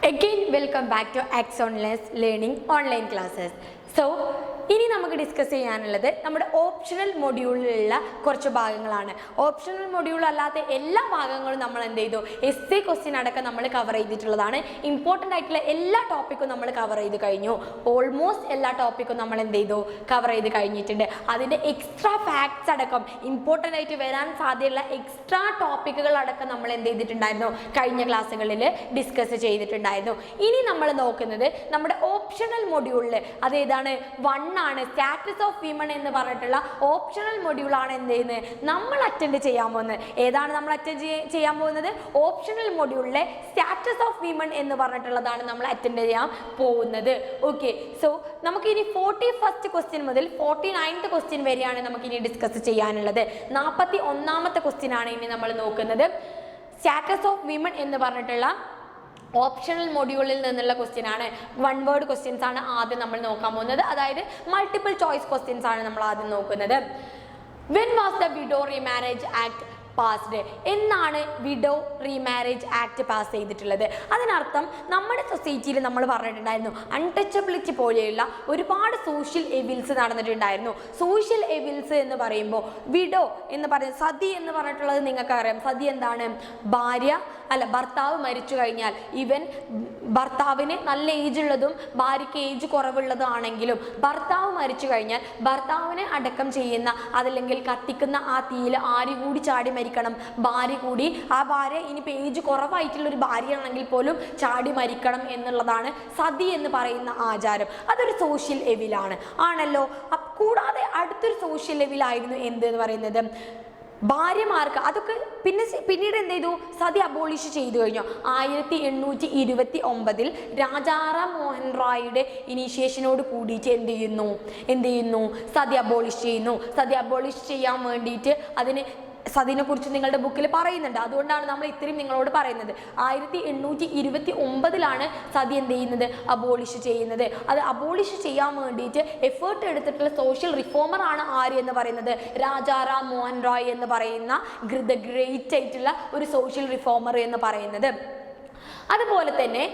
Again, welcome back to Axonless Learning online classes. So, ഇനി നമുക്ക് discuss ചെയ്യാനുള്ളത് നമ്മുടെ ഓപ്ഷണൽ മൊഡ്യൂളിലുള്ള കുറച്ച് ഭാഗങ്ങളാണ്. ഓപ്ഷണൽ മൊഡ്യൂൾ അല്ലാത്ത എല്ലാ ഭാഗങ്ങളും നമ്മൾ എന്ത് ചെയ്തു, എസ്സേ ക്വസ്റ്റ്യൻ അടക്കം നമ്മൾ കവർ ചെയ്തിട്ടുള്ളതാണ്. ഇമ്പോർട്ടൻ്റ് ആയിട്ടുള്ള എല്ലാ ടോപ്പിക്കും നമ്മൾ കവർ ചെയ്ത് കഴിഞ്ഞു. ഓൾമോസ്റ്റ് എല്ലാ ടോപ്പിക്കും നമ്മൾ എന്ത് ചെയ്തു, കവർ ചെയ്ത് കഴിഞ്ഞിട്ടുണ്ട്. അതിൻ്റെ എക്സ്ട്രാ ഫാക്ട്സ് അടക്കം ഇമ്പോർട്ടൻ്റ് ആയിട്ട് വരാൻ സാധ്യതയുള്ള എക്സ്ട്രാ ടോപ്പിക്കുകൾ അടക്കം നമ്മൾ എന്ത് ചെയ്തിട്ടുണ്ടായിരുന്നു, കഴിഞ്ഞ ക്ലാസ്സുകളിൽ ഡിസ്കസ് ചെയ്തിട്ടുണ്ടായിരുന്നു. ഇനി നമ്മൾ നോക്കുന്നത് നമ്മുടെ ഓപ്ഷണൽ മൊഡ്യൂളിൽ അതേതാണ് 1 ആണ്, സ്റ്റാറ്റസ് ഓഫ് വിമൺ എന്ന് പറഞ്ഞിട്ടുള്ള ഓപ്ഷണൽ മൊഡ്യൂളാണ് എന്ത് ചെയ്യുന്നത്, നമ്മൾ അറ്റൻഡ് ചെയ്യാൻ പോകുന്നത്. ഏതാണ് നമ്മൾ അറ്റൻഡ് ചെയ്യാൻ പോകുന്നത്? ഓപ്ഷണൽ മൊഡ്യൂളിലെ സ്റ്റാറ്റസ് ഓഫ് വിമൺ എന്ന് പറഞ്ഞിട്ടുള്ളതാണ് നമ്മൾ അറ്റൻഡ് ചെയ്യാൻ പോകുന്നത്. ഓക്കെ, സോ നമുക്ക് ഇനി 41st ക്വസ്റ്റ്യൻ മുതൽ 49th ക്വസ്റ്റ്യൻ വരെയാണ് നമുക്ക് ഇനി ഡിസ്കസ് ചെയ്യാനുള്ളത്. 41ാമത്തെ ക്വസ്റ്റ്യൻ ആണ് ഇനി നമ്മൾ നോക്കുന്നത്. സ്റ്റാറ്റസ് ഓഫ് വിമൺ എന്ന് പറഞ്ഞിട്ടുള്ള ഓപ്ഷണൽ മൊഡ്യൂളിൽ നിന്നുള്ള ക്വസ്റ്റ്യൻ ആണ്. 1 വേർഡ് ക്വസ്റ്റ്യൻസ് ആണ് ആദ്യം നമ്മൾ നോക്കാൻ പോകുന്നത്. അതായത് മൾട്ടിപ്പിൾ ചോയ്സ് ക്വസ്റ്റ്യൻസ് ആണ് നമ്മൾ ആദ്യം നോക്കുന്നത്. When was the widow remarriage act passed? എന്നാണ് വിഡോ റീമാരേജ് ആക്ട് പാസ് ചെയ്തിട്ടുള്ളത്? അതിനർത്ഥം നമ്മുടെ സൊസൈറ്റിയിൽ നമ്മൾ പറഞ്ഞിട്ടുണ്ടായിരുന്നു അൺടച്ചബിലിറ്റി പോലെയുള്ള ഒരുപാട് സോഷ്യൽ എവിൽസ് നടന്നിട്ടുണ്ടായിരുന്നു. സോഷ്യൽ എവിൽസ് എന്ന് പറയുമ്പോൾ വിഡോ എന്ന് പറയുന്നത്, സതി എന്ന് പറഞ്ഞിട്ടുള്ളത് നിങ്ങൾക്ക് അറിയാം. സതി എന്താണ്? ഭർത്താവ് മരിച്ചു കഴിഞ്ഞാൽ ഈവൻ ഭർത്താവിന് നല്ല ഏജ് ഉള്ളതും ഭാര്യയ്ക്ക് ഏജ് കുറവുള്ളതും ആണെങ്കിലും ഭർത്താവ് മരിച്ചു കഴിഞ്ഞാൽ ഭർത്താവിനെ അടക്കം ചെയ്യുന്ന, അതല്ലെങ്കിൽ കത്തിക്കുന്ന ആ തീയിൽ ആര് കൂടി ചാടി മരിക്കണം? ഭാര്യ കൂടി. ആ ഭാര്യ ഇനിയിപ്പോൾ ഏജ് കുറവായിട്ടുള്ള ഒരു ഭാര്യയാണെങ്കിൽ പോലും ചാടി മരിക്കണം എന്നുള്ളതാണ് സതി എന്ന് പറയുന്ന ആചാരം. അതൊരു സോഷ്യൽ എവിലാണ് ആണല്ലോ. കൂടാതെ അടുത്തൊരു സോഷ്യൽ എവിലായിരുന്നു എന്ത് എന്ന് പറയുന്നത്, ഭാര്യമാർക്ക്. അതൊക്കെ പിന്നീട് എന്ത് ചെയ്തു, സതി അബോളിഷ് ചെയ്തു കഴിഞ്ഞു. 1829 രാജാറാം മോഹൻ റായിയുടെ ഇനീഷ്യേഷനോട് കൂടിയിട്ട് എന്ത് ചെയ്യുന്നു, സതി അബോളിഷ് ചെയ്യുന്നു. സതി അബോളിഷ് ചെയ്യാൻ വേണ്ടിയിട്ട് സതിനെ കുറിച്ച് നിങ്ങളുടെ ബുക്കിൽ പറയുന്നുണ്ട്. അതുകൊണ്ടാണ് നമ്മൾ ഇത്രയും നിങ്ങളോട് പറയുന്നത്. 1829 സതി എന്ത് ചെയ്യുന്നത്, അബോളിഷ് ചെയ്യുന്നത്. അത് അബോളിഷ് ചെയ്യാൻ വേണ്ടിയിട്ട് എഫേർട്ട് എടുത്തിട്ടുള്ള സോഷ്യൽ റിഫോമർ ആണ് ആര് എന്ന് പറയുന്നത്, രാജാറാം മോഹൻ റോയ് എന്ന് പറയുന്ന ദ ഗ്രേറ്റ് ആയിട്ടുള്ള ഒരു സോഷ്യൽ റിഫോമർ എന്ന് പറയുന്നത്. അതുപോലെ തന്നെ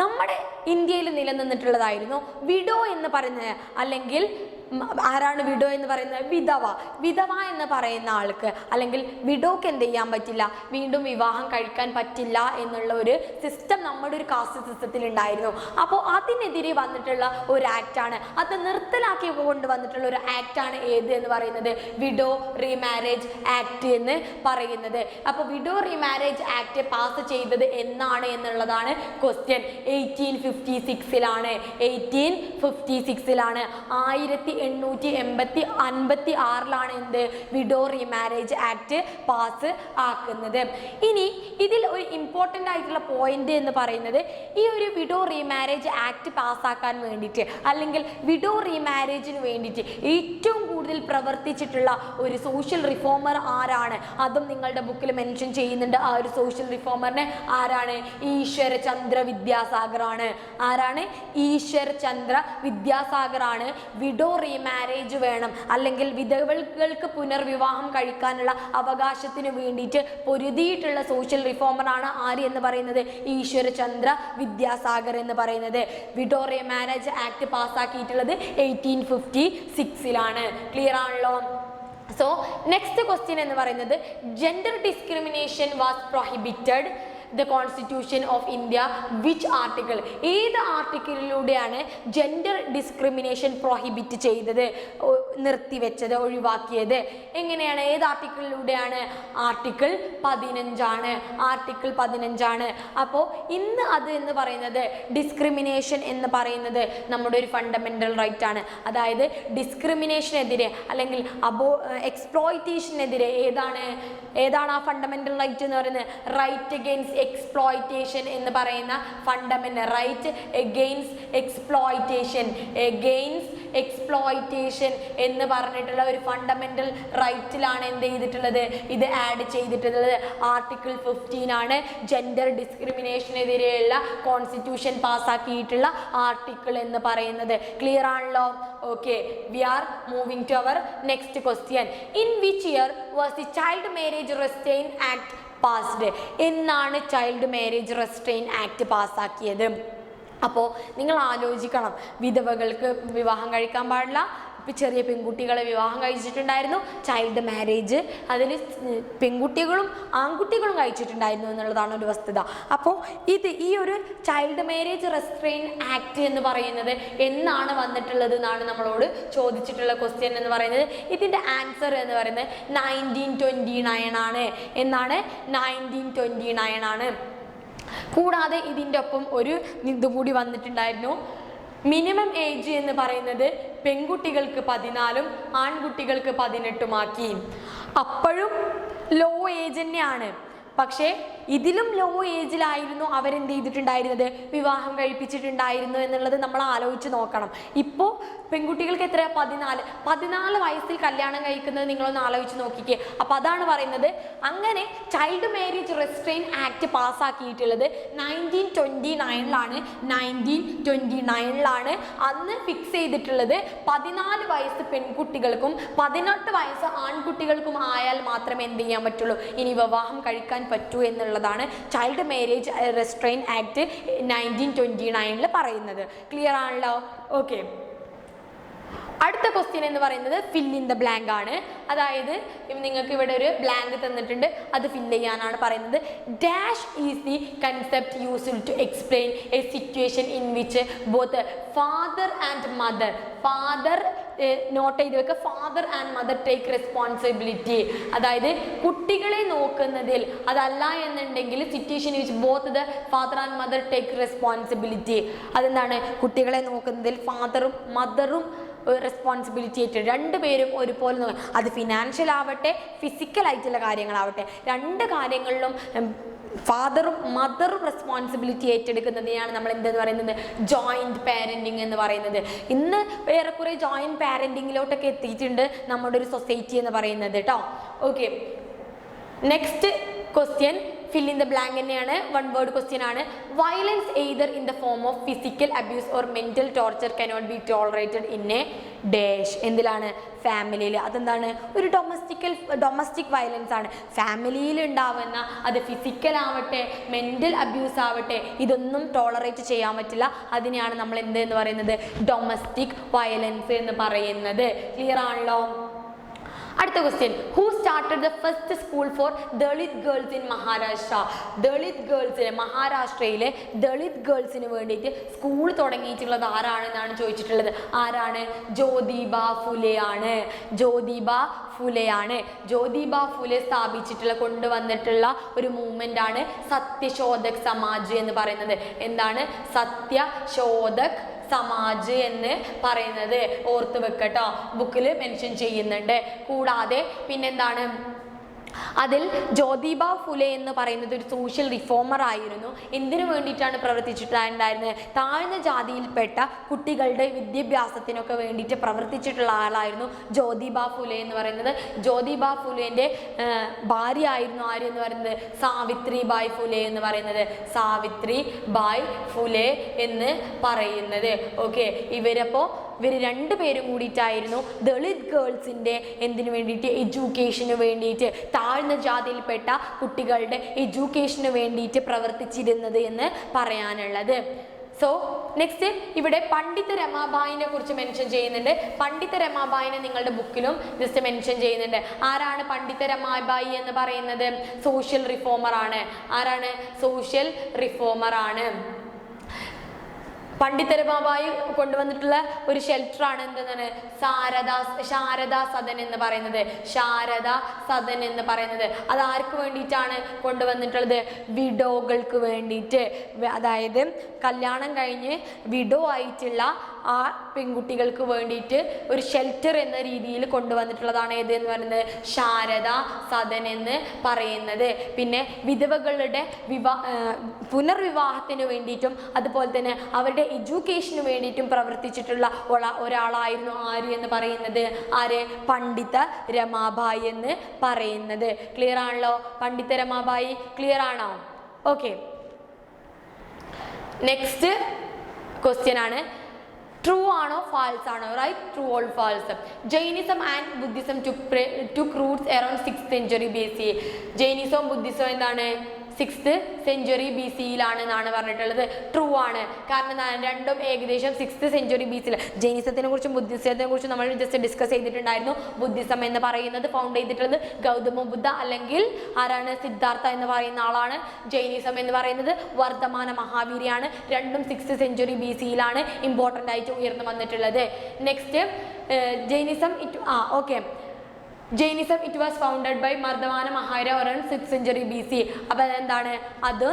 നമ്മുടെ ഇന്ത്യയിൽ നിലനിന്നിട്ടുള്ളതായിരുന്നു വിഡോ എന്ന് പറയുന്നത്. അല്ലെങ്കിൽ ആരാണ് വിഡോ എന്ന് പറയുന്നത്? വിധവ എന്ന് പറയുന്ന ആൾക്ക്, അല്ലെങ്കിൽ വിഡോക്ക് എന്ത് ചെയ്യാൻ പറ്റില്ല, വീണ്ടും വിവാഹം കഴിക്കാൻ പറ്റില്ല എന്നുള്ള ഒരു സിസ്റ്റം നമ്മുടെ ഒരു കാസ്റ്റ് സിസ്റ്റത്തിൽ ഉണ്ടായിരുന്നു. അപ്പോൾ അതിനെതിരെ വന്നിട്ടുള്ള ഒരു ആക്റ്റാണ്, അത് നിർത്തലാക്കി കൊണ്ടുവന്നിട്ടുള്ള ഒരു ആക്റ്റാണ് ഏത് എന്ന് പറയുന്നത്, വിഡോ റീമാരേജ് ആക്ട് എന്ന് പറയുന്നത്. അപ്പോൾ വിഡോ റീമാരേജ് ആക്ട് പാസ് ചെയ്തത് എന്നാണ് എന്നുള്ളതാണ് ക്വസ്റ്റ്യൻ. 1856 1856 എന്ത്, വിഡോ റീമാരേജ് ആക്ട് പാസ് ആക്കുന്നത്. ഇനി ഇതിൽ ഒരു ഇമ്പോർട്ടൻ്റ് ആയിട്ടുള്ള പോയിന്റ് എന്ന് പറയുന്നത്, ഈ ഒരു വിഡോ റീമാരേജ് ആക്ട് പാസ്സാക്കാൻ വേണ്ടിയിട്ട്, അല്ലെങ്കിൽ വിഡോ റീമാരേജിന് വേണ്ടിയിട്ട് ഏറ്റവും കൂടുതൽ പ്രവർത്തിച്ചിട്ടുള്ള ഒരു സോഷ്യൽ റിഫോമർ ആരാണ്? അതും നിങ്ങളുടെ ബുക്കിൽ മെൻഷൻ ചെയ്യുന്നുണ്ട്. ആ ഒരു സോഷ്യൽ റിഫോമറിനെ ആരാണ്? ഈശ്വർ ചന്ദ്ര വിദ്യാസാഗർ ആണ്. ആരാണ്? ഈശ്വർ ചന്ദ്ര വിദ്യാസാഗർ ആണ് വിഡോ റീമാരേജ് വേണം, അല്ലെങ്കിൽ വിധവകൾക്ക് പുനർവിവാഹം കഴിക്കാനുള്ള അവകാശത്തിന് വേണ്ടിയിട്ട് പൊരുതിയിട്ടുള്ള സോഷ്യൽ റിഫോമർ ആണ് ആര് എന്ന് പറയുന്നത്, ഈശ്വർ ചന്ദ്ര വിദ്യാസാഗർ എന്ന് പറയുന്നത്. വിഡോ റീമാരേജ് ആക്ട് പാസ്സാക്കിയിട്ടുള്ളത് 1856 ക്ലിയർ ആണല്ലോ. സോ നെക്സ്റ്റ് ക്വസ്റ്റ്യൻ എന്ന് പറയുന്നത്, gender discrimination was prohibited the constitution of India which article? ഏത് ആർട്ടിക്കിളിലൂടെയാണ് ജെൻഡർ ഡിസ്ക്രിമിനേഷൻ പ്രൊഹിബിറ്റ് ചെയ്തത്, നിർത്തിവെച്ചത്, ഒഴിവാക്കിയത്? എങ്ങനെയാണ്, ഏത് ആർട്ടിക്കിളിലൂടെയാണ്? ആർട്ടിക്കിൾ 15 അപ്പോൾ ഇന്ന് അത് എന്ന് പറയുന്നത്, ഡിസ്ക്രിമിനേഷൻ എന്ന് പറയുന്നത് നമ്മുടെ ഒരു ഫണ്ടമെൻ്റൽ റൈറ്റ് ആണ്. അതായത് ഡിസ്ക്രിമിനേഷനെതിരെ അല്ലെങ്കിൽ എക്സ്പ്ലോയിറ്റേഷനെതിരെ ഏതാണ് ആ ഫണ്ടമെൻ്റൽ റൈറ്റ് എന്ന് പറയുന്നത്? റൈറ്റ് അഗെയിൻസ്റ്റ് എക്സ്പ്ലോയിറ്റേഷൻ എന്ന് പറയുന്ന fundamental right against exploitation, against exploitation എന്ന് പറഞ്ഞിട്ടുള്ള ഒരു ഫണ്ടമെന്റൽ റൈറ്റിലാണ് എന്ത് ചെയ്തിട്ടുള്ളത്, ഇത് ആഡ് ചെയ്തിട്ടുള്ളത്. ആർട്ടിക്കിൾ 15 ആണ് ജെൻഡർ ഡിസ്ക്രിമിനേഷനെതിരെയുള്ള കോൺസ്റ്റിറ്റ്യൂഷൻ പാസ്സാക്കിയിട്ടുള്ള ആർട്ടിക്കിൾ എന്ന് പറയുന്നത്. ക്ലിയർ ആണല്ലോ? Okay, we are moving to our next question. In which year was the child marriage restrain act passed? എന്നാണ് ചൈൽഡ് മാരേജ് റെസ്ട്രെയിൻ ആക്ട് പാസ്സാക്കിയത്? അപ്പോൾ നിങ്ങൾ ആലോചിക്കണം, വിധവകൾക്ക് വിവാഹം കഴിക്കാൻ പാടില്ല, ചെറിയ പെൺകുട്ടികളെ വിവാഹം കഴിച്ചിട്ടുണ്ടായിരുന്നു, ചൈൽഡ് മാരേജ് അതിൽ പെൺകുട്ടികളും ആൺകുട്ടികളും കഴിച്ചിട്ടുണ്ടായിരുന്നു എന്നുള്ളതാണ് ഒരു വസ്തുത. അപ്പോൾ ഈ ഒരു ചൈൽഡ് മാരേജ് റെസ്ട്രെയിൻ ആക്ട് എന്ന് പറയുന്നത് എന്നാണ് വന്നിട്ടുള്ളത് എന്നാണ് നമ്മളോട് ചോദിച്ചിട്ടുള്ള ക്വസ്റ്റ്യൻ എന്ന് പറയുന്നത്. ഇതിൻ്റെ ആൻസർ എന്ന് പറയുന്നത് 1929 ആണ്. എന്നാണ്? 1929 ആണ്. കൂടാതെ ഇതിൻ്റെ ഒപ്പം ഒരു ഇതുകൂടി വന്നിട്ടുണ്ടായിരുന്നു. മിനിമം ഏജ് എന്ന് പറയുന്നത് പെൺകുട്ടികൾക്ക് 14 ആൺകുട്ടികൾക്ക് 18 അപ്പോഴും ലോ ഏജ് തന്നെയാണ്. പക്ഷേ ഇതിലും ലോ ഏജിലായിരുന്നു അവരെന്ത് ചെയ്തിട്ടുണ്ടായിരുന്നത്, വിവാഹം കഴിപ്പിച്ചിട്ടുണ്ടായിരുന്നു എന്നുള്ളത് നമ്മൾ ആലോചിച്ച് നോക്കണം. ഇപ്പോൾ പെൺകുട്ടികൾക്ക് എത്ര? 14 വയസ്സിൽ കല്യാണം കഴിക്കുന്നത് നിങ്ങളൊന്ന് ആലോചിച്ച് നോക്കിക്കേ. അപ്പം അതാണ് പറയുന്നത്. അങ്ങനെ ചൈൽഡ് മാരേജ് റെസ്ട്രെയിൻ ആക്ട് പാസ്സാക്കിയിട്ടുള്ളത് 1929 1929 അന്ന് ഫിക്സ് ചെയ്തിട്ടുള്ളത് 14 വയസ്സ് പെൺകുട്ടികൾക്കും 18 വയസ്സ് ആൺകുട്ടികൾക്കും ആയാൽ മാത്രമേ എന്ത് ചെയ്യാൻ പറ്റുള്ളൂ, ഇനി വിവാഹം കഴിക്കാൻ പറ്റൂ എന്നുള്ളതാണ് ചൈൽഡ് മാരേജ് റെസ്ട്രെയിൻ ആക്ട് 1929 പറയുന്നത്. ക്ലിയർ ആണല്ലോ? ഓക്കെ, അടുത്ത ക്വസ്റ്റ്യൻ എന്ന് പറയുന്നത് ഫിൽ ഇൻ ദ ബ്ലാങ്ക് ആണ്. അതായത് നിങ്ങൾക്ക് ഇവിടെ ഒരു ബ്ലാങ്ക് തന്നിട്ടുണ്ട്, അത് ഫില്ല് ചെയ്യാനാണ് പറയുന്നത്. Dash is the concept used to explain a situation in which both father and mother, father note ചെയ്ത് വെക്കുക, father and mother take responsibility. അതായത് കുട്ടികളെ നോക്കുന്നതിൽ, അതല്ല എന്നുണ്ടെങ്കിൽ situation which both the father and mother take responsibility. അതെന്താണ്? കുട്ടികളെ നോക്കുന്നതിൽ ഫാദറും മദറും responsibility ആയിട്ട് രണ്ടുപേരും ഒരുപോലെ നോക്കുക. അത് ഫിനാൻഷ്യൽ ആവട്ടെ ഫിസിക്കലായിട്ടുള്ള കാര്യങ്ങളാവട്ടെ, രണ്ട് കാര്യങ്ങളിലും ഫാദറും മദറും റെസ്പോൺസിബിലിറ്റി ഏറ്റെടുക്കുന്നതിനെയാണ് നമ്മൾ എന്തെന്ന് പറയുന്നത്, ജോയിൻറ്റ് പാരൻറ്റിങ് എന്ന് പറയുന്നത്. ഇന്ന് ഏറെക്കുറെ ജോയിൻറ്റ് പാരൻറ്റിങ്ങിലോട്ടൊക്കെ എത്തിയിട്ടുണ്ട് നമ്മുടെ ഒരു സൊസൈറ്റി എന്ന് പറയുന്നത് കേട്ടോ. Okay, next question fill in the blank തന്നെയാണ്, വൺ വേർഡ് ക്വസ്റ്റ്യൻ ആണ്. Violence either in the form of physical abuse or mental torture cannot be tolerated in a dash. എന്തിലാണ്? ഫാമിലിയിൽ. അതെന്താണ്? ഒരു ഡൊമസ്റ്റിക് വയലൻസ് ആണ്. ഫാമിലിയിൽ ഉണ്ടാവുന്ന, അത് ഫിസിക്കൽ ആവട്ടെ മെന്റൽ അബ്യൂസ് ആവട്ടെ, ഇതൊന്നും ടോളറേറ്റ് ചെയ്യാൻ പറ്റില്ല. അതിനെയാണ് നമ്മൾ എന്ത് എന്ന് പറയുന്നത്, ഡൊമസ്റ്റിക് വയലൻസ് എന്ന് പറയുന്നത്. ക്ലിയർ ആണല്ലോ? അടുത്ത question, who started the first school for Dalit girls in Maharashtra? Dalit ഗേൾസിന്, മഹാരാഷ്ട്രയിലെ ദളിത് ഗേൾസിന് വേണ്ടിയിട്ട് സ്കൂൾ തുടങ്ങിയിട്ടുള്ളത് ആരാണെന്നാണ് ചോദിച്ചിട്ടുള്ളത്. ആരാണ്? ജ്യോതിബ ഫുലെ ആണ്. ജ്യോതിബ ഫുലെ ആണ്. ജ്യോതിബ ഫുലെ സ്ഥാപിച്ചിട്ടുള്ള, കൊണ്ടുവന്നിട്ടുള്ള ഒരു മൂവ്മെന്റ് ആണ് സത്യശോധക് സമാജ് എന്ന് പറയുന്നത്. എന്താണ് സത്യശോധക് സമാജ് എന്ന് പറയുന്നത്? ഓർത്ത് വെക്കട്ടോ, ബുക്കിൽ മെൻഷൻ ചെയ്യുന്നുണ്ട്. കൂടാതെ പിന്നെന്താണ്, അതിൽ ജ്യോതിബ ഫുലെ എന്ന് പറയുന്നത് ഒരു സോഷ്യൽ റിഫോമർ ആയിരുന്നു. എന്തിനു വേണ്ടിയിട്ടാണ് പ്രവർത്തിച്ചിട്ടുണ്ടായിരുന്നത്? താഴ്ന്ന ജാതിയിൽപ്പെട്ട കുട്ടികളുടെ വിദ്യാഭ്യാസത്തിനൊക്കെ വേണ്ടിയിട്ട് പ്രവർത്തിച്ചിട്ടുള്ള ആളായിരുന്നു ജ്യോതിബ ഫുലെ എന്ന് പറയുന്നത്. ജ്യോതിബ ഫുലേൻ്റെ ഭാര്യ ആയിരുന്നു ആര് എന്ന് പറയുന്നത്? സാവിത്രി ബായ് ഫുലെ എന്ന് പറയുന്നത്. സാവിത്രി ബായ് ഫുലെ എന്ന് പറയുന്നത്. ഓക്കെ, ഇവർ രണ്ടുപേരും കൂടിയിട്ടായിരുന്നു ദളിത് ഗേൾസിൻ്റെ എന്തിനു വേണ്ടിയിട്ട്, എഡ്യൂക്കേഷന് വേണ്ടിയിട്ട്, താഴ്ന്ന ജാതിയിൽപ്പെട്ട കുട്ടികളുടെ എഡ്യൂക്കേഷന് വേണ്ടിയിട്ട് പ്രവർത്തിച്ചിരുന്നത് എന്ന് പറയാനുള്ളത്. സോ നെക്സ്റ്റ് ഇവിടെ പണ്ഡിത രമാബായിനെ കുറിച്ച് മെൻഷൻ ചെയ്യുന്നുണ്ട്. പണ്ഡിത രമാബായിനെ നിങ്ങളുടെ ബുക്കിലും ജസ്റ്റ് മെൻഷൻ ചെയ്യുന്നുണ്ട്. ആരാണ് പണ്ഡിത രമാബായി എന്ന് പറയുന്നത്? സോഷ്യൽ റിഫോമർ ആണ്. ആരാണ്? സോഷ്യൽ റിഫോമർ ആണ്. പണ്ഡിത രമാബായി കൊണ്ടുവന്നിട്ടുള്ള ഒരു ഷെൽട്ടറാണ് എന്തെന്നാണ്, ശാരദാ സദൻ എന്ന് പറയുന്നത്. ശാരദാ സദൻ എന്ന് പറയുന്നത് അത് ആർക്ക് വേണ്ടിയിട്ടാണ് കൊണ്ടുവന്നിട്ടുള്ളത്? വിഡോകൾക്ക് വേണ്ടിയിട്ട്. അതായത് കല്യാണം കഴിഞ്ഞ് വിഡോ ആയിട്ടുള്ള ആ പെൺകുട്ടികൾക്ക് വേണ്ടിയിട്ട് ഒരു ഷെൽട്ടർ എന്ന രീതിയിൽ കൊണ്ടുവന്നിട്ടുള്ളതാണ് ഏത് എന്ന് പറയുന്നത് ശാരദ സദൻ എന്ന് പറയുന്നത്. പിന്നെ വിധവകളുടെ പുനർവിവാഹത്തിന് വേണ്ടിയിട്ടും അതുപോലെ തന്നെ അവരുടെ എഡ്യൂക്കേഷന് വേണ്ടിയിട്ടും പ്രവർത്തിച്ചിട്ടുള്ള ഒരാളായിരുന്നു ആര് എന്ന് പറയുന്നത് ആര് പണ്ഡിത രമാബായി എന്ന് പറയുന്നത്. ക്ലിയർ ആണല്ലോ? പണ്ഡിത രമാബായി ക്ലിയർ ആണോ? ഓക്കെ, നെക്സ്റ്റ് ക്വസ്റ്റ്യൻ ആണ് ട്രൂ ആണോ ഫാൾസ് ആണോ? Right, true or false. Jainism and Buddhism took roots around 6th century BC. ജൈനിസവും ബുദ്ധിസവും എന്താണ് 6th century BC എന്നാണ് പറഞ്ഞിട്ടുള്ളത്. ട്രൂ ആണ്. കാരണം രണ്ടും ഏകദേശം 6th century BC. ജൈനിസത്തിനെ കുറിച്ചും ബുദ്ധിസത്തിനെ കുറിച്ചും നമ്മൾ ജസ്റ്റ് ഡിസ്കസ് ചെയ്തിട്ടുണ്ടായിരുന്നു. ബുദ്ധിസം എന്ന് പറയുന്നത് ഫൗണ്ട് ചെയ്തിട്ടുള്ളത് ഗൗതമ ബുദ്ധ അല്ലെങ്കിൽ ആരാണ് സിദ്ധാർത്ഥ എന്ന് പറയുന്ന ആളാണ്. ജൈനിസം എന്ന് പറയുന്നത് വർദ്ധമാന മഹാവീരിയാണ്. രണ്ടും 6th century BC ഇമ്പോർട്ടൻ്റ് ആയിട്ട് ഉയർന്നു വന്നിട്ടുള്ളത്. Next Jainism okay, Jainism it was founded by Vardhamana Mahavira around 6th century BC. അപ്പോൾ അതെന്താണ്? അത്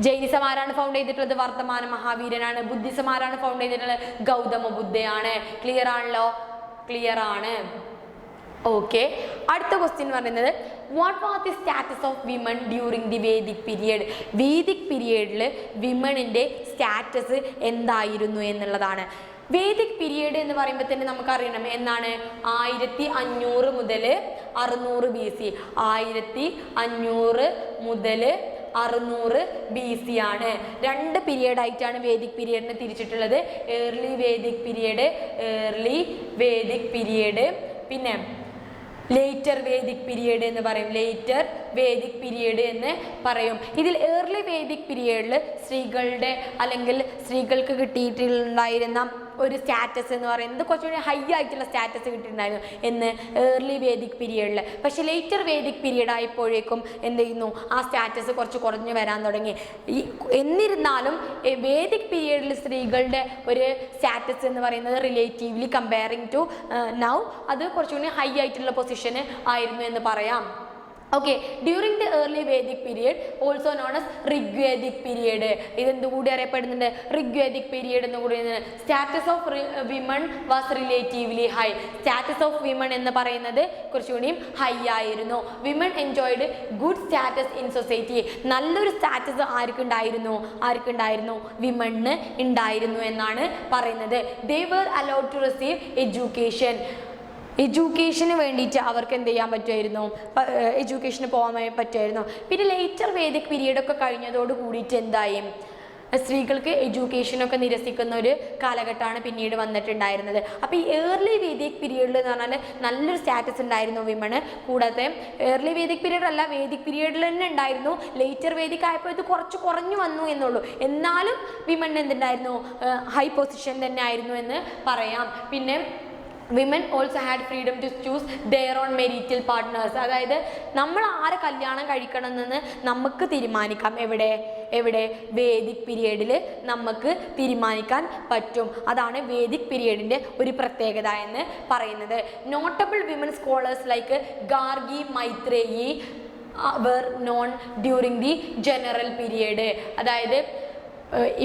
ജൈനിസം ആരാണ് ഫൗണ്ട് ചെയ്തിട്ടുള്ളത്? വർദ്ധമാന മഹാവീരനാണ്. ബുദ്ധിസം ആരാണ് ഫൗണ്ട് ചെയ്തിട്ടുള്ളത്? ഗൗതമ ബുദ്ധയാണ്. ക്ലിയർ ആണല്ലോ? ക്ലിയർ ആണ്. ഓക്കെ, അടുത്ത ക്വസ്റ്റ്യൻ പറയുന്നത് what was the status of women during the Vedic period? Vedic പീരിയഡിൽ വിമണിൻ്റെ സ്റ്റാറ്റസ് എന്തായിരുന്നു എന്നുള്ളതാണ്. വേദിക് പീരിയഡ് എന്ന് പറയുമ്പോൾ തന്നെ നമുക്കറിയണം എന്നാണ് 1500 മുതൽ 600 BC. 1500 മുതൽ 600 BC ആണ്. രണ്ട് പീരിയഡ് ആയിട്ടാണ് വേദിക് പീരിയഡിനെ തിരിച്ചിട്ടുള്ളത്. ഏർലി വേദിക് പീരിയഡ്, പിന്നെ ലേറ്റർ വേദിക് പീരിയഡ് എന്ന് പറയും. ലേറ്റർ വേദിക് പീരിയഡ് എന്ന് പറയും. ഇതിൽ ഏർലി വേദിക് പീരിയഡിൽ സ്ത്രീകളുടെ അല്ലെങ്കിൽ സ്ത്രീകൾക്ക് കിട്ടിയിട്ടുണ്ടായിരുന്ന ഒരു സ്റ്റാറ്റസ് എന്ന് പറയുന്നത് കുറച്ചുകൂടി ഹൈ ആയിട്ടുള്ള സ്റ്റാറ്റസ് കിട്ടിയിട്ടുണ്ടായിരുന്നു എന്ന് ഏർലി വേദിക് പീരിയഡിൽ. പക്ഷെ ലേറ്റർ വേദിക് പീരിയഡ് ആയപ്പോഴേക്കും എന്ത് ചെയ്യുന്നു? ആ സ്റ്റാറ്റസ് കുറച്ച് കുറഞ്ഞു വരാൻ തുടങ്ങി. എന്നിരുന്നാലും വേദിക് പീരിയഡിൽ സ്ത്രീകളുടെ ഒരു സ്റ്റാറ്റസ് എന്ന് പറയുന്നത് റിലേറ്റീവ്ലി കമ്പയറിങ് ടു നൗ അത് കുറച്ചുകൂടി ഹൈ ആയിട്ടുള്ള പൊസിഷന് ആയിരുന്നു എന്ന് പറയാം. Okay, during the early Vedic period also known as Rigvedic period. ഇതെന്തുകൂടി അറിയപ്പെടുന്നുണ്ട്? ഋഗ്വേദിക് പീരിയഡ് എന്ന് കൂടി. Status of women was relatively high. Status of women എന്ന് പറയുന്നത് കുറച്ചുകൂടിയും ഹൈ ആയിരുന്നു. Women enjoyed good status in society. നല്ലൊരു സ്റ്റാറ്റസ് ആർക്കുണ്ടായിരുന്നു? വിമണിന് ഉണ്ടായിരുന്നു എന്നാണ് പറയുന്നത്. They were allowed to receive education. എഡ്യൂക്കേഷന് വേണ്ടിയിട്ട് അവർക്ക് എന്ത് ചെയ്യാൻ പറ്റുമായിരുന്നു? എഡ്യൂക്കേഷന് പോകാൻ പറ്റുമായിരുന്നു. പിന്നെ ലേറ്റർ വേദിക് പീരീഡൊക്കെ കഴിഞ്ഞതോട് കൂടിയിട്ട് എന്തായി? സ്ത്രീകൾക്ക് എഡ്യൂക്കേഷനൊക്കെ നിരസിക്കുന്ന ഒരു കാലഘട്ടമാണ് പിന്നീട് വന്നിട്ടുണ്ടായിരുന്നത്. അപ്പോൾ ഈ ഏർലി വേദിക് പീരീഡിൽ എന്ന് പറഞ്ഞാൽ നല്ലൊരു സ്റ്റാറ്റസ് ഉണ്ടായിരുന്നു വിമണ്. കൂടാതെ ഏർലി വേദിക് പീരീഡ് അല്ല, വേദിക് പീരീഡിൽ തന്നെ ഉണ്ടായിരുന്നു. ലേറ്റർ വേദിക് ആയപ്പോൾ ഇത് കുറച്ച് കുറഞ്ഞു വന്നു എന്നുള്ളൂ. എന്നാലും വിമൺ എന്തുണ്ടായിരുന്നു? ഹൈ പൊസിഷൻ തന്നെ ആയിരുന്നു എന്ന് പറയാം. പിന്നെ women also had freedom to choose their own marital partners. അതായത് നമ്മൾ ആരെ കല്യാണം കഴിക്കണമെന്ന് നമുക്ക് തീരുമാനിക്കാം. എവിടെ വേദിക് പീരിയഡിൽ നമുക്ക് തീരുമാനിക്കാൻ പറ്റും. അതാണ് വേദിക് പീരിയഡിൻ്റെ ഒരു പ്രത്യേകത എന്ന് പറയുന്നത്. Notable women scholars like Gargi, Maitreyi were known during the general period. അതായത്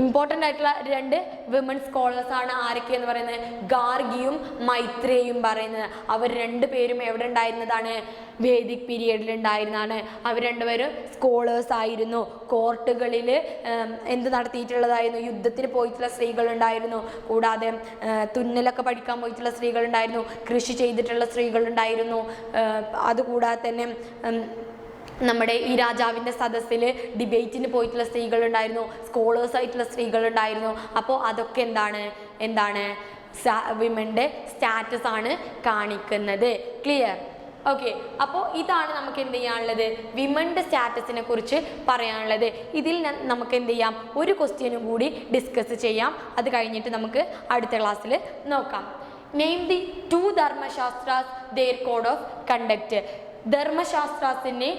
ഇമ്പോർട്ടൻ്റ് ആയിട്ടുള്ള രണ്ട് വിമൻ സ്കോളേഴ്സ് ആണ് ആരൊക്കെ എന്ന് പറയുന്നത്? ഗാർഗിയും മൈത്രേയും പറയുന്നത്. അവർ രണ്ടുപേരും എവിടെ ഉണ്ടായിരുന്നതാണ്? വേദിക് പീരിയഡിൽ ഉണ്ടായിരുന്നതാണ്. അവർ രണ്ടുപേരും സ്കോളേഴ്സ് ആയിരുന്നു. കോർട്ടുകളിൽ എന്ത് നടത്തിയിട്ടുള്ളതായിരുന്നു? യുദ്ധത്തിന് പോയിട്ടുള്ള സ്ത്രീകളുണ്ടായിരുന്നു. കൂടാതെ തുന്നലൊക്കെ പഠിക്കാൻ പോയിട്ടുള്ള സ്ത്രീകളുണ്ടായിരുന്നു. കൃഷി ചെയ്തിട്ടുള്ള സ്ത്രീകളുണ്ടായിരുന്നു. അതുകൂടാതെ തന്നെ നമ്മുടെ ഈ രാജാവിൻ്റെ സദസ്സിൽ ഡിബേറ്റിന് പോയിട്ടുള്ള സ്ത്രീകളുണ്ടായിരുന്നു. സ്കോളേഴ്സ് ആയിട്ടുള്ള സ്ത്രീകളുണ്ടായിരുന്നു. അപ്പോൾ അതൊക്കെ എന്താണ് വിമൻ്റെ സ്റ്റാറ്റസ് ആണ് കാണിക്കുന്നത്. ക്ലിയർ? ഓക്കെ, അപ്പോൾ ഇതാണ് നമുക്ക് എന്ത് ചെയ്യാനുള്ളത്? വിമൻ്റെ സ്റ്റാറ്റസിനെ കുറിച്ച് പറയാനുള്ളത്. ഇതിൽ നമുക്ക് എന്ത് ചെയ്യാം? ഒരു ക്വസ്റ്റ്യനും കൂടി ഡിസ്കസ് ചെയ്യാം. അത് കഴിഞ്ഞിട്ട് നമുക്ക് അടുത്ത ക്ലാസ്സിൽ നോക്കാം. Name the 2 Dharmashastras, their code of conduct. ധർമ്മശാസ്ത്രാസിനെ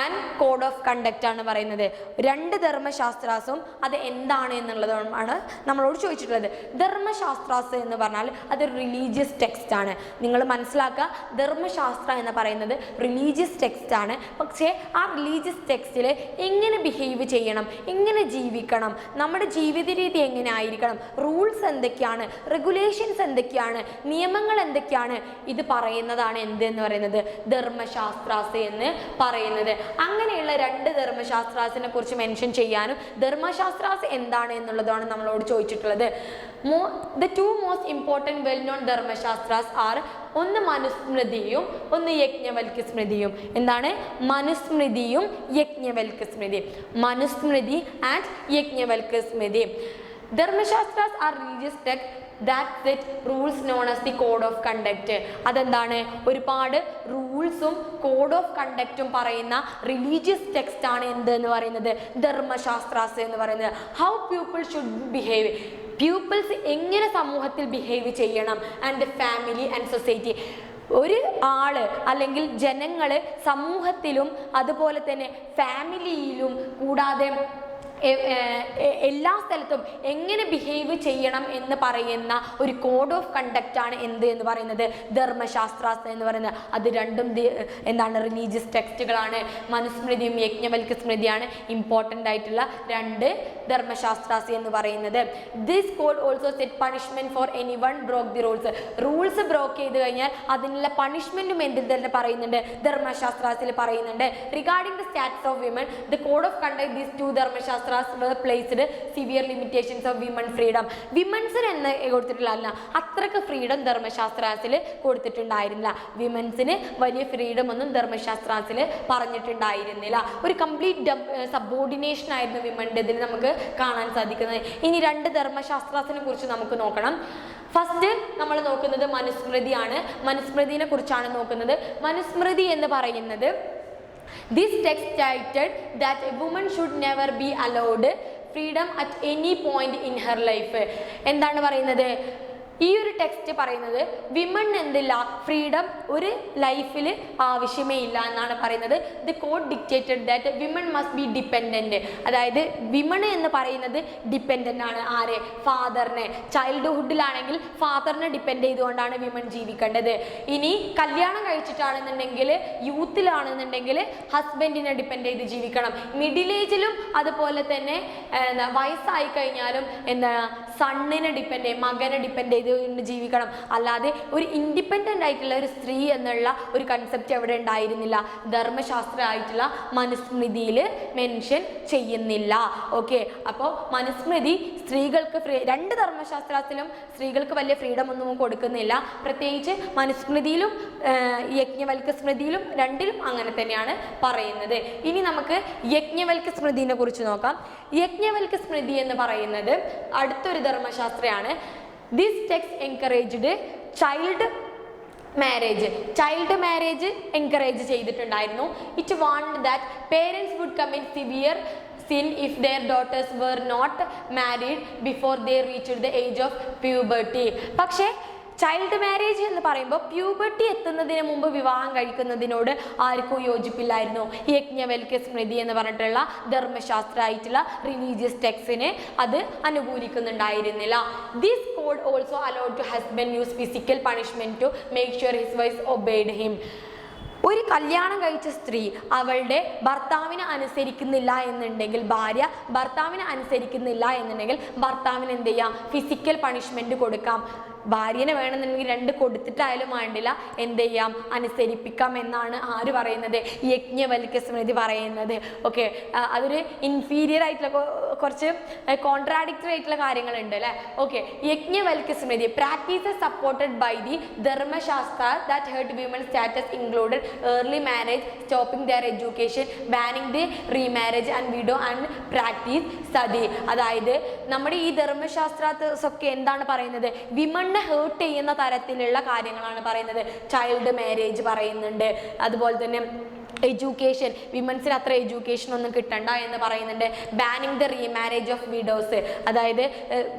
ആൻഡ് കോഡ് ഓഫ് കണ്ടക്റ്റ് ആണ് പറയുന്നത്. രണ്ട് ധർമ്മശാസ്ത്രാസും അത് എന്താണ് എന്നുള്ളതാണ് നമ്മളോട് ചോദിച്ചിട്ടുള്ളത്. ധർമ്മശാസ്ത്രാസ് എന്ന് പറഞ്ഞാൽ അത് റിലീജിയസ് ടെക്സ്റ്റ് ആണ്. നിങ്ങൾ മനസ്സിലാക്കുക, ധർമ്മശാസ്ത്ര എന്ന് പറയുന്നത് റിലീജിയസ് ടെക്സ്റ്റ് ആണ്. പക്ഷേ ആ റിലീജിയസ് ടെക്സ്റ്റിൽ എങ്ങനെ ബിഹേവ് ചെയ്യണം, എങ്ങനെ ജീവിക്കണം, നമ്മുടെ ജീവിത രീതി എങ്ങനെ ആയിരിക്കണം, റൂൾസ് എന്തൊക്കെയാണ്, റെഗുലേഷൻസ് എന്തൊക്കെയാണ്, നിയമങ്ങൾ എന്തൊക്കെയാണ്, ഇത് പറയുന്നതാണ് എന്ത് എന്ന് പറയുന്നത് ധർമ്മശാസ്ത്രാസ് എന്ന് പറയുന്നത്. അങ്ങനെയുള്ള രണ്ട് ധർമ്മശാസ്ത്രാസിനെ കുറിച്ച് മെൻഷൻ ചെയ്യാനും ധർമ്മശാസ്ത്രാസ് എന്താണ് എന്നുള്ളതാണ് നമ്മളോട് ചോദിച്ചിട്ടുള്ളത്. The two most important well-known Dharmashastras are, ഒന്ന് മനുസ്മൃതിയും ഒന്ന് യജ്ഞവൽക്യ സ്മൃതിയും. എന്താണ് മനുസ്മൃതിയും യജ്ഞവൽക്യ സ്മൃതിയും? Manusmriti and Yajnavalkya Smriti. Dharmashastras are religious text that set rules known as the code of conduct. അതെന്താണ്? ഒരുപാട് റൂൾസും കോഡ് ഓഫ് കണ്ടക്റ്റും പറയുന്ന റിലീജിയസ് ടെക്സ്റ്റ് ആണ് എന്ത് എന്ന് പറയുന്നത് ധർമ്മശാസ്ത്രാസ് എന്ന് പറയുന്നത്. How people should behave, peoples എങ്ങനെ സമൂഹത്തിൽ ബിഹേവ് ചെയ്യണം, ആൻഡ് ഫാമിലി ആൻഡ് സൊസൈറ്റി. ഒരു ആള് അല്ലെങ്കിൽ ജനങ്ങള് സമൂഹത്തിലും അതുപോലെ തന്നെ ഫാമിലിയിലും കൂടാതെ എല്ലാ സ്ഥലത്തും എങ്ങനെ ബിഹേവ് ചെയ്യണം എന്ന് പറയുന്ന ഒരു കോഡ് ഓഫ് കണ്ടക്റ്റ് ആണ് എന്ത് എന്ന് പറയുന്നത് ധർമ്മശാസ്ത്രാസ് എന്ന് പറയുന്നത്. അത് രണ്ടും എന്താണ് റിലീജിയസ് ടെക്സ്റ്റുകളാണ്. മനുസ്മൃതിയും യജ്ഞവൽക്യ സ്മൃതിയാണ് ഇമ്പോർട്ടൻ്റ് ആയിട്ടുള്ള രണ്ട് ധർമ്മശാസ്ത്രാസ് എന്ന് പറയുന്നത്. This code also set punishment for any one broke the rules. Rules broke ചെയ്ത് കഴിഞ്ഞാൽ അതിനുള്ള പണിഷ്മെന്റും എന്തിൽ തന്നെ പറയുന്നുണ്ട് ധർമ്മശാസ്ത്രാസിൽ പറയുന്നുണ്ട്. Regarding the status of women, the code of conduct these two Dharmashastra were placed severe limitations of women freedom. വിമൻസിന് എന്ന് കൊടുത്തിട്ടില്ല, അത്രക്ക് ഫ്രീഡം ധർമ്മശാസ്ത്രാസിൽ കൊടുത്തിട്ടുണ്ടായിരുന്നില്ല. വിമൻസിന് വലിയ ഫ്രീഡം ഒന്നും ധർമ്മശാസ്ത്രാസിൽ പറഞ്ഞിട്ടുണ്ടായിരുന്നില്ല. ഒരു കംപ്ലീറ്റ് സബോർഡിനേഷൻ ആയിരുന്നു വിമൻ്റെ ഇതിൽ നമുക്ക് കാണാൻ സാധിക്കുന്നത്. ഇനി രണ്ട് ധർമ്മശാസ്ത്രാസിനെ കുറിച്ച് നമുക്ക് നോക്കണം. ഫസ്റ്റ് നമ്മൾ നോക്കുന്നത് മനുസ്മൃതിയാണ്. മനുസ്മൃതിനെ കുറിച്ചാണ് നോക്കുന്നത്. മനുസ്മൃതി എന്ന് പറയുന്നത് this text stated that a woman should never be allowed freedom at any point in her life. എന്താണ് പറയുന്നത്? ഈ ഒരു ടെക്സ്റ്റ് പറയുന്നത് വിമൺ എന്തില്ല, ഫ്രീഡം ഒരു ലൈഫിൽ ആവശ്യമേ ഇല്ല എന്നാണ് പറയുന്നത്. The code dictated that women must be dependent. അതായത് വിമൺ എന്ന് പറയുന്നത് ഡിപ്പെൻഡൻ്റ് ആണ്. ആരെ? ഫാദറിനെ. ചൈൽഡ്ഹുഡിലാണെങ്കിൽ ഫാദറിനെ ഡിപ്പെൻഡ് ചെയ്തുകൊണ്ടാണ് വിമൺ ജീവിക്കേണ്ടത്. ഇനി കല്യാണം കഴിച്ചിട്ടാണെന്നുണ്ടെങ്കിൽ, യൂത്തിലാണെന്നുണ്ടെങ്കിൽ ഹസ്ബൻഡിനെ ഡിപ്പെൻഡ് ചെയ്ത് ജീവിക്കണം. മിഡിൽ ഏജിലും അതുപോലെ തന്നെ വയസ്സായി കഴിഞ്ഞാലും സണ്ണിനെ ഡിപ്പെൻഡ് ചെയ്യും, മകനെ ഡിപ്പെൻഡ് ചെയ്ത് ജീവിക്കണം. അല്ലാതെ ഒരു ഇൻഡിപെൻഡൻ്റ് ആയിട്ടുള്ള ഒരു സ്ത്രീ എന്നുള്ള ഒരു കൺസെപ്റ്റ് എവിടെ ഉണ്ടായിരുന്നില്ല, ധർമ്മശാസ്ത്ര ആയിട്ടുള്ള മനുസ്മൃതിയിൽ മെൻഷൻ ചെയ്യുന്നില്ല. ഓക്കെ, അപ്പോൾ മനുസ്മൃതി സ്ത്രീകൾക്ക് രണ്ട് ധർമ്മശാസ്ത്രത്തിലും സ്ത്രീകൾക്ക് വലിയ ഫ്രീഡം ഒന്നും കൊടുക്കുന്നില്ല. പ്രത്യേകിച്ച് മനുസ്മൃതിയിലും യജ്ഞവൽക്യ സ്മൃതിയിലും രണ്ടിലും അങ്ങനെ തന്നെയാണ് പറയുന്നത്. ഇനി നമുക്ക് യജ്ഞവൽക്യ സ്മൃതിനെ കുറിച്ച് നോക്കാം. യജ്ഞവൽക്യ സ്മൃതി എന്ന് പറയുന്നത് അടുത്തൊരു ധർമ്മശാസ്ത്രയാണ്. This text encouraged child marriage encourage ചെയ്തിട്ടുണ്ടായിരുന്നു. It want that parents would commit severe sin if their daughters were not married before they reached the age of puberty. പക്ഷേ ചൈൽഡ് മാരേജ് എന്ന് പറയുമ്പോൾ പ്യൂബർട്ടി എത്തുന്നതിന് മുമ്പ് വിവാഹം കഴിക്കുന്നതിനോട് ആർക്കും യോജിപ്പില്ലായിരുന്നു. യജ്ഞവൽക്യ സ്മൃതി എന്ന് പറഞ്ഞിട്ടുള്ള ധർമ്മശാസ്ത്ര ആയിട്ടുള്ള റിലീജിയസ് ടെക്സ്റ്റിനെ അത് അനുകൂലിക്കുന്നുണ്ടായിരുന്നില്ല. This code also allowed to husband use physical punishment to make sure his wife obeyed him. ഒരു കല്യാണം കഴിച്ച സ്ത്രീ അവളുടെ ഭർത്താവിനെ അനുസരിക്കുന്നില്ല എന്നുണ്ടെങ്കിൽ, ഭാര്യ ഭർത്താവിനെ അനുസരിക്കുന്നില്ല എന്നുണ്ടെങ്കിൽ ഭർത്താവിന് എന്ത് ചെയ്യാം? ഫിസിക്കൽ പണിഷ്മെന്റ് കൊടുക്കാം. ഭാര്യനെ വേണമെന്നുണ്ടെങ്കിൽ രണ്ട് കൊടുത്തിട്ടായാലും വേണ്ടില്ല, എന്ത് ചെയ്യാം? അനുസരിപ്പിക്കാം എന്നാണ് ആര് പറയുന്നത്? യജ്ഞവൽക്യ സ്മൃതി പറയുന്നത്. ഓക്കെ, അതൊരു ഇൻഫീരിയർ ആയിട്ടുള്ള കുറച്ച് കോൺട്രാഡിക്ടറി ആയിട്ടുള്ള കാര്യങ്ങളുണ്ട് അല്ലേ. Okay, Yajnavalkya Smriti practices supported by the Dharmashastra that hurt women status included early marriage, stopping their education, banning the remarriage and widow and practice study. അതായത് നമ്മുടെ ഈ ധർമ്മശാസ്ത്രത്തൊക്കെ എന്താണ് പറയുന്നത്? വിമണിനെ ഹേർട്ട് ചെയ്യുന്ന തരത്തിലുള്ള കാര്യങ്ങളാണ് പറയുന്നത്. ചൈൽഡ് മാരേജ് പറയുന്നുണ്ട്, അതുപോലെ തന്നെ എഡ്യൂക്കേഷൻ, വിമൻസിന് അത്ര എഡ്യൂക്കേഷൻ ഒന്നും കിട്ടണ്ട എന്ന് പറയുന്നുണ്ട്. Banning the remarriage of widows, അതായത്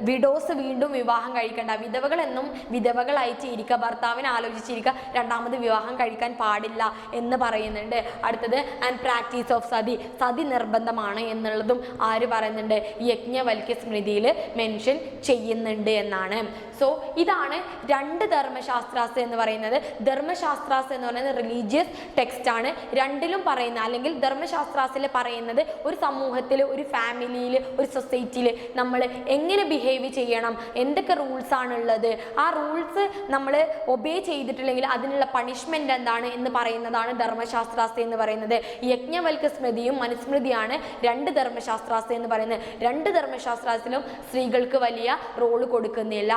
വിഡോസ് വീണ്ടും വിവാഹം കഴിക്കണ്ട, വിധവകളെന്നും വിധവകളായിട്ട് ഇരിക്കുക, ഭർത്താവിനെ ആലോചിച്ചിരിക്കുക, രണ്ടാമത് വിവാഹം കഴിക്കാൻ പാടില്ല എന്ന് പറയുന്നുണ്ട്. അടുത്തത് and practice of sati, sati നിർബന്ധമാണ് എന്നുള്ളതും ആര് പറയുന്നുണ്ട്? യജ്ഞവൽക്യ സ്മൃതിയിൽ മെൻഷൻ ചെയ്യുന്നുണ്ട് എന്നാണ്. സോ ഇതാണ് രണ്ട് ധർമ്മശാസ്ത്രാസ് എന്ന് പറയുന്നത്. ധർമ്മശാസ്ത്രാസ് എന്ന് പറയുന്നത് റിലീജിയസ് ടെക്സ്റ്റ് ആണ്. രണ്ടിലും പറയുന്ന അല്ലെങ്കിൽ ധർമ്മശാസ്ത്രാസിൽ പറയുന്നത് ഒരു സമൂഹത്തിൽ, ഒരു ഫാമിലിയിൽ, ഒരു സൊസൈറ്റിയിൽ നമ്മൾ എങ്ങനെ ബിഹേവ് ചെയ്യണം, എന്തൊക്കെ റൂൾസ് ആണുള്ളത്, ആ റൂൾസ് നമ്മൾ ഒബേ ചെയ്തിട്ടില്ലെങ്കിൽ അതിനുള്ള പണിഷ്മെന്റ് എന്താണ് എന്ന് പറയുന്നതാണ് ധർമ്മശാസ്ത്രാസ് എന്ന് പറയുന്നത്. യജ്ഞവൽക്യ സ്മൃതിയും മനുസ്മൃതിയാണ് രണ്ട് ധർമ്മശാസ്ത്രാസ് എന്ന് പറയുന്നത്. രണ്ട് ധർമ്മശാസ്ത്രത്തിലും സ്ത്രീകൾക്ക് വലിയ റോള് കൊടുക്കുന്നില്ല.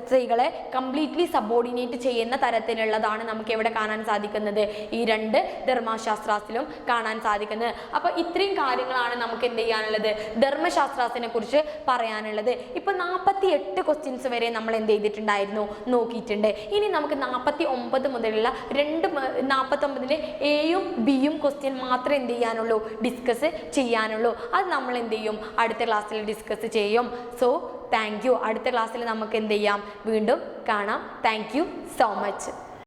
സ്ത്രീകളെ കംപ്ലീറ്റ്ലി സബോർഡിനേറ്റ് ചെയ്യുന്ന തരത്തിലുള്ളതാണ് നമുക്ക് എവിടെ കാണാൻ സാധിക്കുന്നത്? ഈ രണ്ട് ധർമ്മശാസ്ത്രത്തിലും കാണാൻ സാധിക്കുന്നത്. അപ്പോൾ ഇത്രയും കാര്യങ്ങളാണ് നമുക്ക് എന്ത് ചെയ്യാനുള്ളത്? ധർമ്മശാസ്ത്രത്തിനെ കുറിച്ച് പറയാനുള്ളത്. ഇപ്പൊ 48 ക്വസ്റ്റ്യൻസ് വരെ നമ്മൾ എന്ത് ചെയ്തിട്ടുണ്ടായിരുന്നു? നോക്കിയിട്ടുണ്ട്. ഇനി നമുക്ക് 49 മുതലുള്ള 49 എയും ബിയും ക്വസ്റ്റ്യൻ മാത്രമേ എന്ത് ചെയ്യാനുള്ളൂ? ഡിസ്കസ് ചെയ്യാനുള്ളൂ. അത് നമ്മൾ എന്ത് ചെയ്യും? അടുത്ത ക്ലാസ്സിൽ ഡിസ്കസ് ചെയ്യും. So thank you. അടുത്ത ക്ലാസ്സിൽ നമുക്ക് എന്ത് ചെയ്യാം? വീണ്ടും കാണാം. Thank you so much.